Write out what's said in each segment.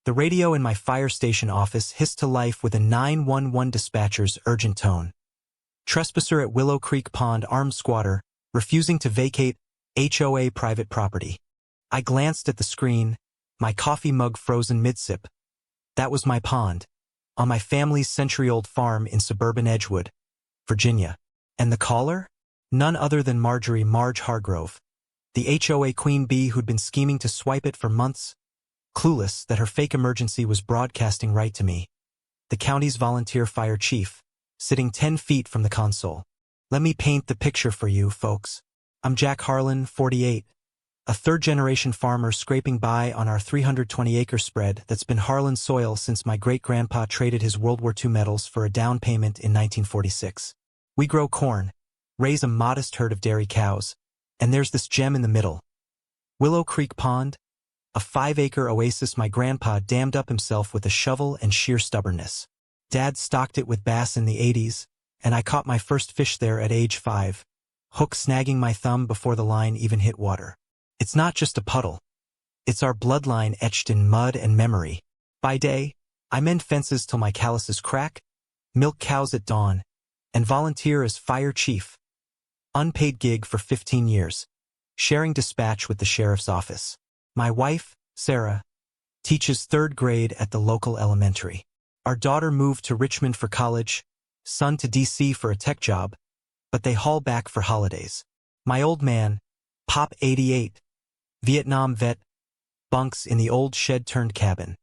The radio in my fire station office hissed to life with a 911 dispatcher's urgent tone. Trespasser at Willow Creek Pond armed squatter, refusing to vacate HOA private property. I glanced at the screen, my coffee mug frozen mid-sip. That was my pond, on my family's century-old farm in suburban Edgewood, Virginia. And the caller? None other than Marge Hargrove, the HOA queen bee who'd been scheming to swipe it for months, clueless that her fake emergency was broadcasting right to me. The county's volunteer fire chief, sitting 10 feet from the console. Let me paint the picture for you, folks. I'm Jack Harlan, 48, a third-generation farmer scraping by on our 320-acre spread that's been Harlan soil since my great-grandpa traded his World War II medals for a down payment in 1946. We grow corn, raise a modest herd of dairy cows, and there's this gem in the middle. Willow Creek Pond, a 5-acre oasis my grandpa dammed up himself with a shovel and sheer stubbornness. Dad stocked it with bass in the 80s, and I caught my first fish there at age 5, hook snagging my thumb before the line even hit water. It's not just a puddle. It's our bloodline etched in mud and memory. By day, I mend fences till my calluses crack, milk cows at dawn, and volunteer as fire chief. Unpaid gig for 15 years, sharing dispatch with the sheriff's office. My wife, Sarah, teaches 3rd grade at the local elementary. Our daughter moved to Richmond for college, son to DC for a tech job, but they haul back for holidays. My old man, Pop 88, Vietnam vet, bunks in the old shed-turned cabin,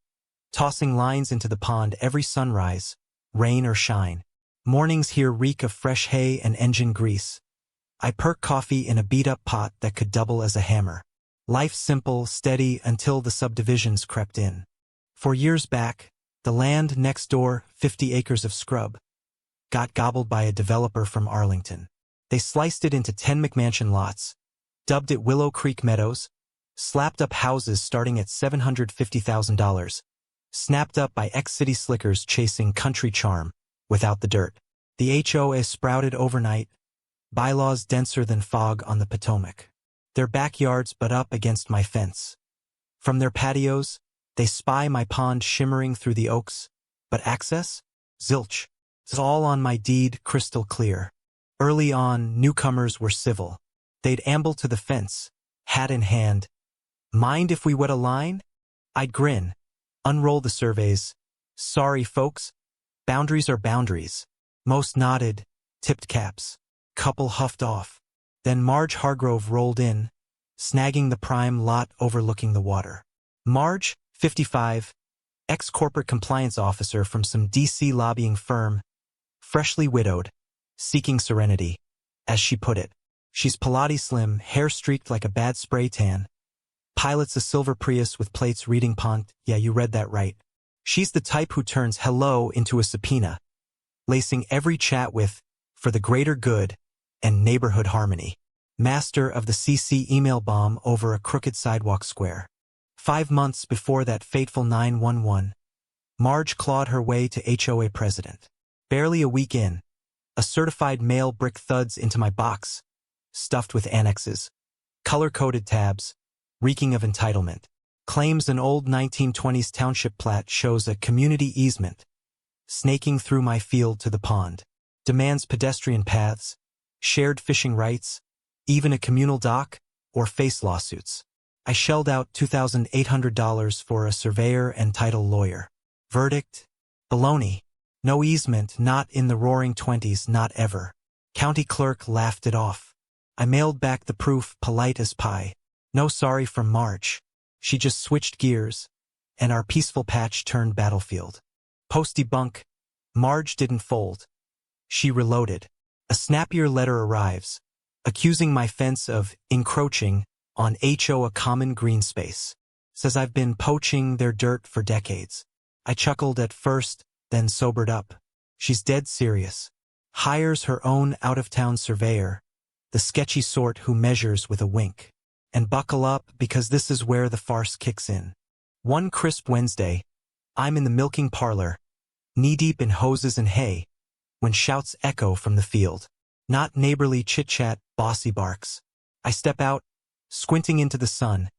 tossing lines into the pond every sunrise, rain or shine. Mornings here reek of fresh hay and engine grease. I perk coffee in a beat-up pot that could double as a hammer. Life simple, steady until the subdivisions crept in. 4 years back, the land next door, 50 acres of scrub, got gobbled by a developer from Arlington. They sliced it into 10 McMansion lots, dubbed it Willow Creek Meadows, slapped up houses starting at $750,000, snapped up by ex-city slickers chasing country charm without the dirt. The HOA sprouted overnight, bylaws denser than fog on the Potomac. Their backyards butt up against my fence. From their patios, they spy my pond shimmering through the oaks, but access? Zilch. It's all on my deed, crystal clear. Early on, newcomers were civil. They'd amble to the fence, hat in hand. Mind if we wet a line? I'd grin, unroll the surveys. Sorry, folks. Boundaries are boundaries. Most nodded, tipped caps. Couple huffed off. Then Marge Hargrove rolled in, snagging the prime lot overlooking the water. Marge, 55, ex-corporate compliance officer from some DC lobbying firm, freshly widowed, seeking serenity, as she put it. She's Pilates slim, hair streaked like a bad spray tan. Pilots a silver Prius with plates reading Pont. Yeah, you read that right. She's the type who turns hello into a subpoena, lacing every chat with, for the greater good, and neighborhood harmony. Master of the CC email bomb over a crooked sidewalk square. 5 months before that fateful 911, Marge clawed her way to HOA president. Barely a week in, a certified mail brick thuds into my box, stuffed with annexes, color-coded tabs, reeking of entitlement. Claims an old 1920s township plat shows a community easement, snaking through my field to the pond. Demands pedestrian paths, shared fishing rights, even a communal dock, or face lawsuits. I shelled out $2,800 for a surveyor and title lawyer. Verdict? Baloney. No easement, not in the roaring 20s, not ever. County clerk laughed it off. I mailed back the proof, polite as pie. No sorry from Marge. She just switched gears, and our peaceful patch turned battlefield. Posty bunk. Marge didn't fold. She reloaded. A snappier letter arrives, accusing my fence of encroaching on HOA common green space. Says I've been poaching their dirt for decades. I chuckled at first, then sobered up. She's dead serious. Hires her own out-of-town surveyor, the sketchy sort who measures with a wink. And buckle up, because this is where the farce kicks in. One crisp Wednesday, I'm in the milking parlor, knee-deep in hoses and hay, when shouts echo from the field. Not neighborly chit-chat, bossy barks. I step out, squinting into the sun,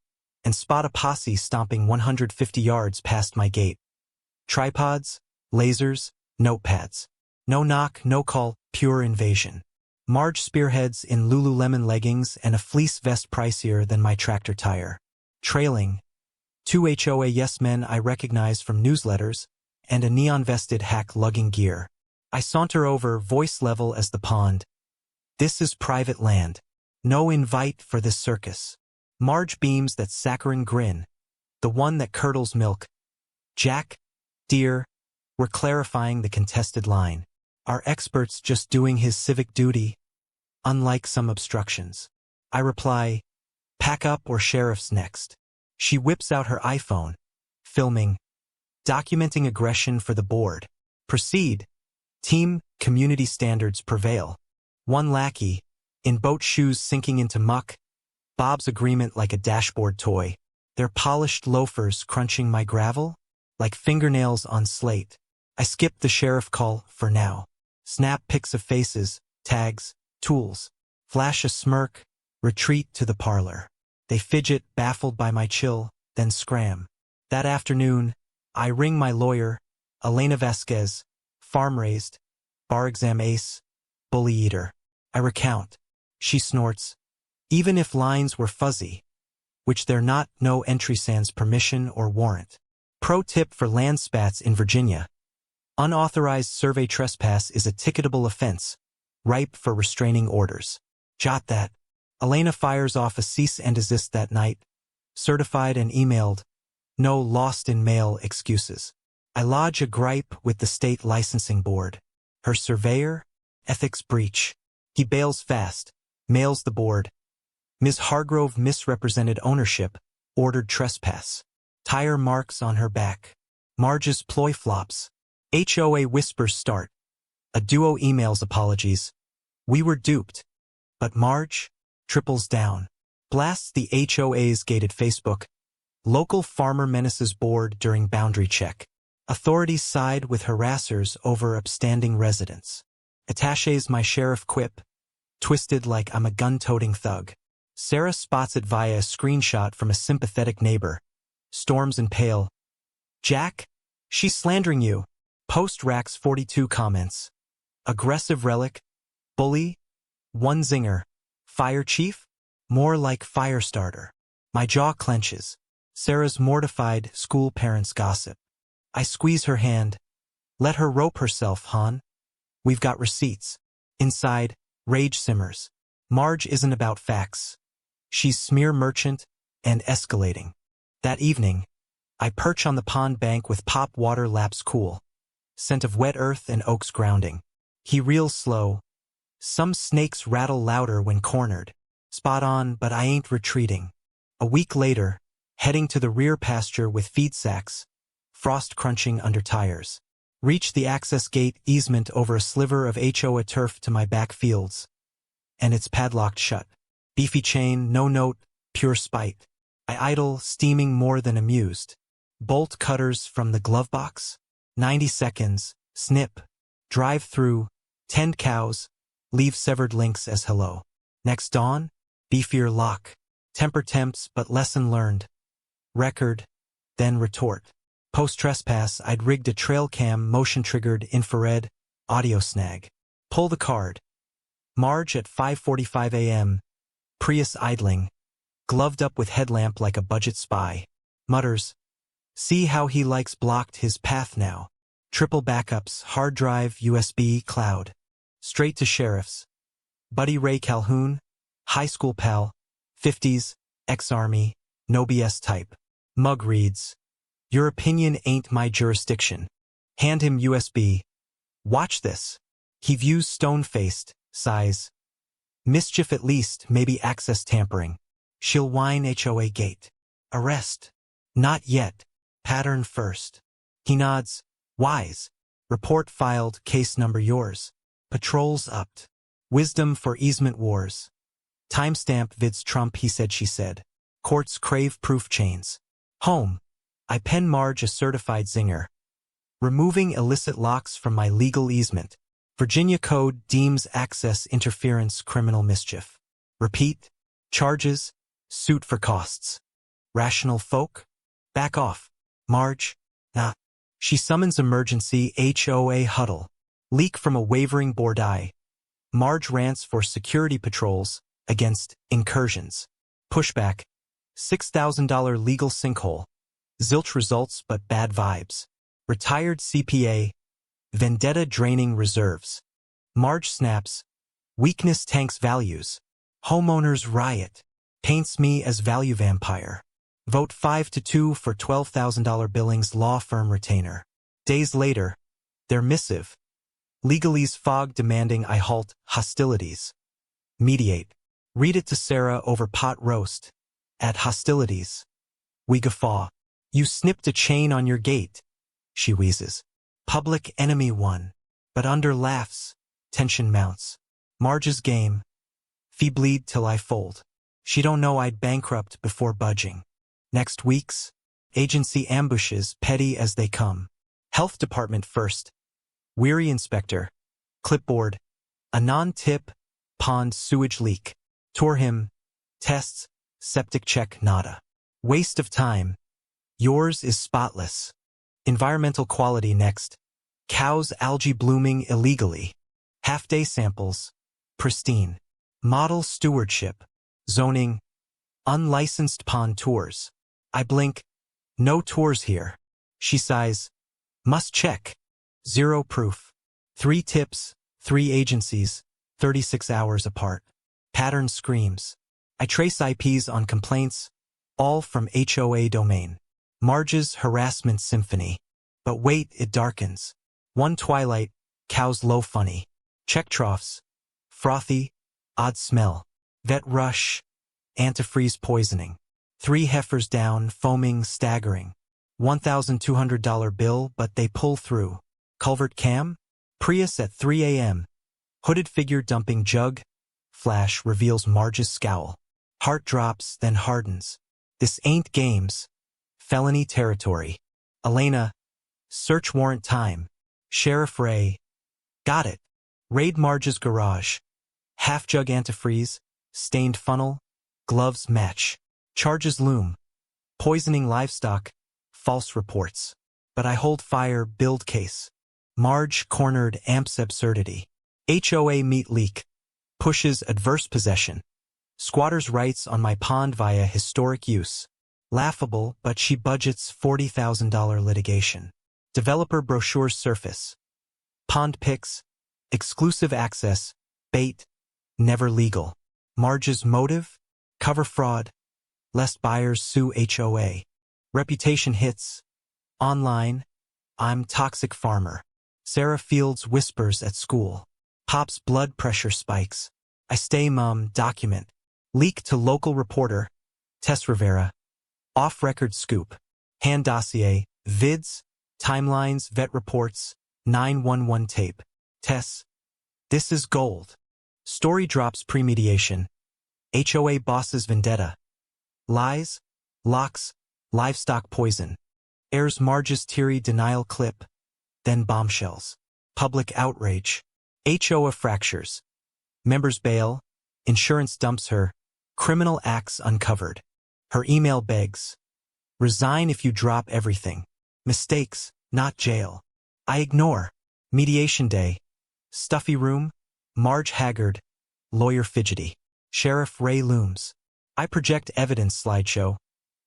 and spot a posse stomping 150 yards past my gate. Tripods, lasers, notepads. No knock, no call, pure invasion. Marge spearheads in Lululemon leggings and a fleece vest pricier than my tractor tire. Trailing, 2 HOA yes men I recognize from newsletters, and a neon-vested hack lugging gear. I saunter over, voice level as the pond. This is private land. No invite for this circus. Marge beams that saccharine grin, the one that curdles milk. Jack, dear, we're clarifying the contested line. Are experts just doing his civic duty? Unlike some obstructions. I reply, pack up or sheriff's next. She whips out her iPhone, filming, documenting aggression for the board. Proceed. Team, community standards prevail. One lackey, in boat shoes sinking into muck, Bob's agreement like a dashboard toy. Their polished loafers crunching my gravel, like fingernails on slate. I skip the sheriff call for now. Snap pics of faces, tags, tools. Flash a smirk, retreat to the parlor. They fidget, baffled by my chill, then scram. That afternoon, I ring my lawyer, Elena Vasquez, farm-raised, bar exam ace, bully eater. I recount. She snorts. Even if lines were fuzzy, which they're not, no entry sans permission or warrant. Pro tip for land spats in Virginia. Unauthorized survey trespass is a ticketable offense, ripe for restraining orders. Jot that. Elena fires off a cease and desist that night, certified and emailed. No lost in mail excuses. I lodge a gripe with the state licensing board. Her surveyor? Ethics breach. He bails fast, mails the board. Ms. Hargrove misrepresented ownership, ordered trespass. Tire marks on her back. Marge's ploy flops. HOA whispers start. A duo emails apologies. We were duped. But Marge triples down. Blasts the HOA's gated Facebook. Local farmer menaces board during boundary check. Authorities side with harassers over upstanding residents. Attaches my sheriff quip, twisted like I'm a gun-toting thug. Sarah spots it via a screenshot from a sympathetic neighbor. Storms and pale. Jack? She's slandering you. Post racks 42 comments. Aggressive relic. Bully. One zinger. Fire chief? More like fire starter. My jaw clenches. Sarah's mortified school parents gossip. I squeeze her hand. Let her rope herself, hon. We've got receipts. Inside, rage simmers. Marge isn't about facts. She's smear merchant and escalating. That evening, I perch on the pond bank with pop water laps cool. Scent of wet earth and oaks grounding. He reels slow. Some snakes rattle louder when cornered. Spot on, but I ain't retreating. A week later, heading to the rear pasture with feed sacks, frost crunching under tires. Reach the access gate easement over a sliver of HOA turf to my back fields. And it's padlocked shut. Beefy chain, no note, pure spite. I idle, steaming more than amused. Bolt cutters from the glove box. 90 seconds, snip. Drive through, tend cows, leave severed links as hello. Next dawn, beefier lock. Temper temps, but lesson learned. Record, then retort. Post-trespass, I'd rigged a trail cam motion-triggered infrared audio snag. Pull the card. Marge at 5:45 a.m. Prius idling. Gloved up with headlamp like a budget spy. Mutters. See how he likes blocked his path now. Triple backups, hard drive, USB, cloud. Straight to sheriff's. Buddy Ray Calhoun. High school pal. 50s, ex-army, no BS type. Mug reads. Your opinion ain't my jurisdiction. Hand him USB. Watch this. He views stone-faced, sighs. Mischief at least, maybe access tampering. She'll whine HOA gate. Arrest. Not yet. Pattern first. He nods. Wise. Report filed, case number yours. Patrols upped. Wisdom for easement wars. Timestamp vids Trump he said she said. Courts crave proof chains. Home. I pen Marge a certified zinger. Removing illicit locks from my legal easement. Virginia Code deems access interference criminal mischief. Repeat. Charges. Suit for costs. Rational folk? Back off. Marge? Nah. She summons emergency HOA huddle. Leak from a wavering board eye. Marge rants for security patrols against incursions. Pushback. $6,000 legal sinkhole. Zilch results but bad vibes. Retired CPA. Vendetta draining reserves. Marge snaps. Weakness tanks values. Homeowners riot. Paints me as value vampire. Vote 5-2 for $12,000 Billings law firm retainer. Days later. Their missive. Legalese fog demanding I halt hostilities. Mediate. Read it to Sarah over pot roast. At hostilities. We guffaw. You snipped a chain on your gate. She wheezes. Public enemy won. But under laughs. Tension mounts. Marge's game. Fee bleed till I fold. She don't know I'd bankrupt before budging. Next week's. Agency ambushes petty as they come. Health department first. Weary inspector. Clipboard. A non-tip. Pond sewage leak. Tour him. Tests. Septic check nada. Waste of time. Yours is spotless. Environmental quality next. Cows algae blooming illegally. Half-day samples. Pristine. Model stewardship. Zoning. Unlicensed pond tours. I blink. No tours here. She sighs. Must check. Zero proof. 3 tips, 3 agencies, 36 hours apart. Pattern screams. I trace IPs on complaints, all from HOA domain. Marge's harassment symphony. But wait, it darkens. One twilight, cows low funny. Check troughs. Frothy, odd smell. Vet rush. Antifreeze poisoning. 3 heifers down, foaming, staggering. $1,200 bill, but they pull through. Culvert cam? Prius at 3 a.m. Hooded figure dumping jug. Flash reveals Marge's scowl. Heart drops, then hardens. This ain't games. Felony territory. Elena. Search warrant time. Sheriff Ray. Got it. Raid Marge's garage. Half jug antifreeze. Stained funnel. Gloves match. Charges loom. Poisoning livestock. False reports. But I hold fire, build case. Marge cornered amps absurdity. HOA meat leak. Pushes adverse possession. Squatters' rights on my pond via historic use. Laughable, but she budgets $40,000 litigation. Developer brochures surface. Pond pics. Exclusive access. Bait. Never legal. Marge's motive? Cover fraud. Lest buyers sue HOA. Reputation hits. Online. I'm toxic farmer. Sarah Fields whispers at school. Pop's blood pressure spikes. I stay mum, document. Leak to local reporter. Tess Rivera. Off-record scoop. Hand dossier. Vids. Timelines, vet reports. 911 tape. Tess. This is gold. Story drops premediation. HOA boss's vendetta. Lies. Locks. Livestock poison. Airs Marge's teary denial clip. Then bombshells. Public outrage. HOA fractures. Members bail. Insurance dumps her. Criminal acts uncovered. Her email begs. Resign if you drop everything. Mistakes, not jail. I ignore. Mediation day. Stuffy room. Marge haggard. Lawyer fidgety. Sheriff Ray looms. I project evidence slideshow.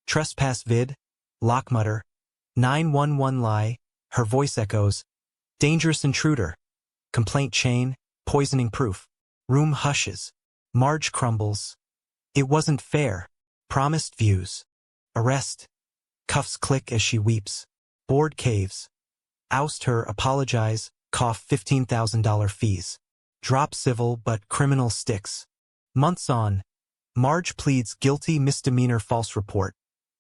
Trespass vid. Lock mutter. 911 lie. Her voice echoes. Dangerous intruder. Complaint chain. Poisoning proof. Room hushes. Marge crumbles. It wasn't fair. Promised views. Arrest. Cuffs click as she weeps. Board caves. Oust her, apologize, cough $15,000 fees. Drop civil but criminal sticks. Months on. Marge pleads guilty misdemeanor false report.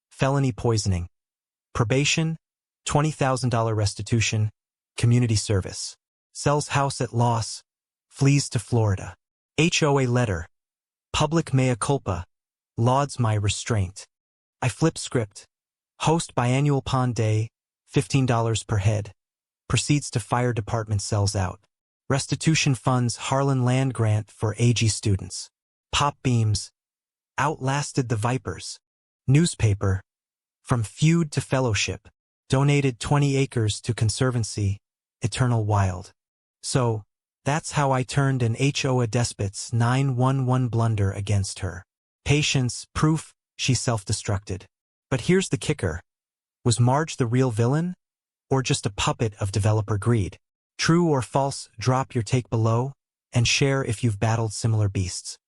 Felony poisoning. Probation. $20,000 restitution. Community service. Sells house at loss. Flees to Florida. HOA letter. Public mea culpa. Lauds my restraint. I flip script. Host biannual pond day. $15 per head. Proceeds to fire department sells out. Restitution funds Harlan land grant for AG students. Pop beams. Outlasted the Vipers. Newspaper. From feud to fellowship. Donated 20 acres to conservancy. Eternal wild. So, that's how I turned an HOA despot's 911 blunder against her. Patience, proof, she self-destructed. But here's the kicker. Was Marge the real villain? Or just a puppet of developer greed? True or false, drop your take below, and share if you've battled similar beasts.